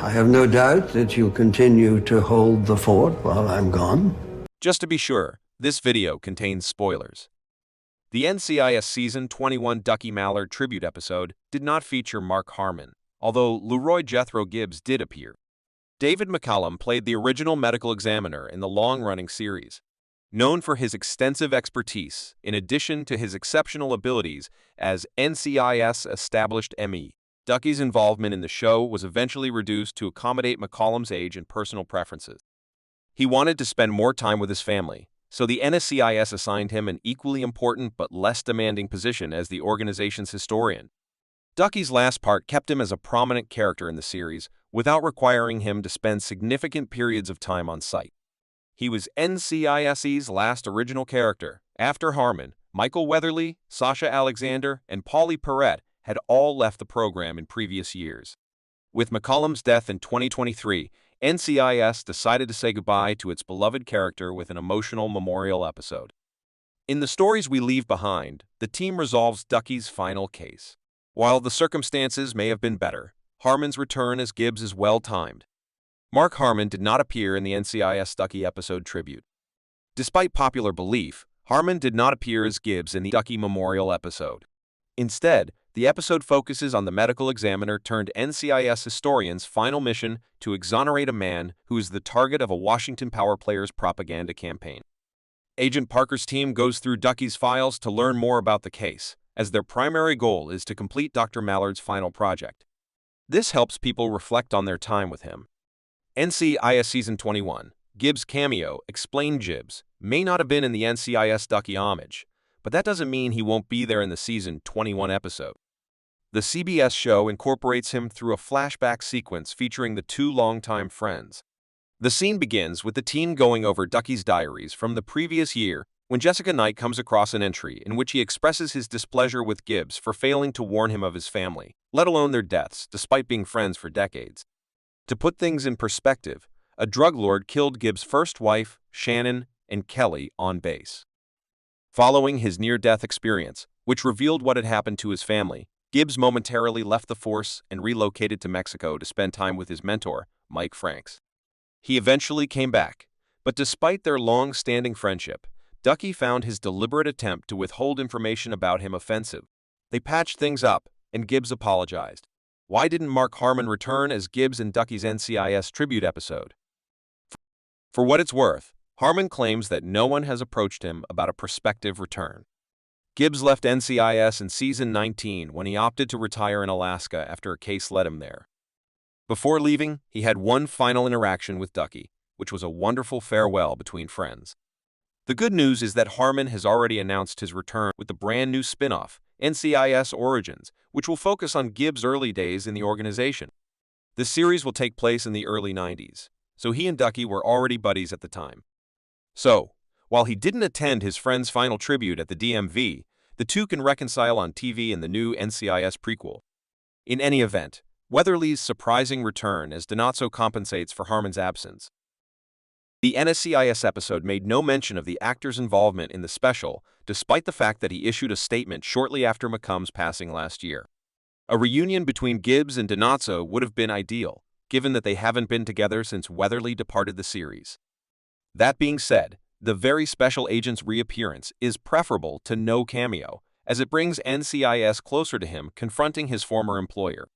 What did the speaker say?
I have no doubt that you'll continue to hold the fort while I'm gone. Just to be sure, this video contains spoilers. The NCIS Season 21 Ducky Mallard tribute episode did not feature Mark Harmon, although Leroy Jethro Gibbs did appear. David McCallum played the original medical examiner in the long-running series. Known for his extensive expertise, in addition to his exceptional abilities as NCIS established ME, Ducky's involvement in the show was eventually reduced to accommodate McCallum's age and personal preferences. He wanted to spend more time with his family, so the NCIS assigned him an equally important but less demanding position as the organization's historian. Ducky's last part kept him as a prominent character in the series without requiring him to spend significant periods of time on site. He was NCIS's last original character, after Harmon, Michael Weatherly, Sasha Alexander, and Paulie Perrette had all left the program in previous years. With McCallum's death in 2023, NCIS decided to say goodbye to its beloved character with an emotional memorial episode. In the stories we leave behind, the team resolves Ducky's final case. While the circumstances may have been better, Harmon's return as Gibbs is well-timed. Mark Harmon did not appear in the NCIS Ducky episode tribute. Despite popular belief, Harmon did not appear as Gibbs in the Ducky memorial episode. Instead, the episode focuses on the medical examiner turned NCIS historian's final mission to exonerate a man who is the target of a Washington power player's propaganda campaign. Agent Parker's team goes through Ducky's files to learn more about the case, as their primary goal is to complete Dr. Mallard's final project. This helps people reflect on their time with him. NCIS Season 21, Gibbs' cameo, explained Gibbs, may not have been in the NCIS Ducky homage, but that doesn't mean he won't be there in the Season 21 episode. The CBS show incorporates him through a flashback sequence featuring the two longtime friends. The scene begins with the team going over Ducky's diaries from the previous year when Jessica Knight comes across an entry in which he expresses his displeasure with Gibbs for failing to warn him of his family, let alone their deaths, despite being friends for decades. To put things in perspective, a drug lord killed Gibbs' first wife, Shannon, and Kelly on base. Following his near-death experience, which revealed what had happened to his family, Gibbs momentarily left the force and relocated to Mexico to spend time with his mentor, Mike Franks. He eventually came back, but despite their long-standing friendship, Ducky found his deliberate attempt to withhold information about him offensive. They patched things up, and Gibbs apologized. Why didn't Mark Harmon return as Gibbs in Ducky's NCIS tribute episode? For what it's worth, Harmon claims that no one has approached him about a prospective return. Gibbs left NCIS in Season 19 when he opted to retire in Alaska after a case led him there. Before leaving, he had one final interaction with Ducky, which was a wonderful farewell between friends. The good news is that Harmon has already announced his return with the brand new spin-off, NCIS Origins, which will focus on Gibbs' early days in the organization. The series will take place in the early 90s, so he and Ducky were already buddies at the time. So, while he didn't attend his friend's final tribute at the DMV, the two can reconcile on TV in the new NCIS prequel. In any event, Weatherly's surprising return as DiNozzo compensates for Harmon's absence. The NCIS episode made no mention of the actor's involvement in the special, despite the fact that he issued a statement shortly after McCallum's passing last year. A reunion between Gibbs and DiNozzo would have been ideal, given that they haven't been together since Weatherly departed the series. That being said, the very special agent's reappearance is preferable to no cameo, as it brings NCIS closer to him confronting his former employer.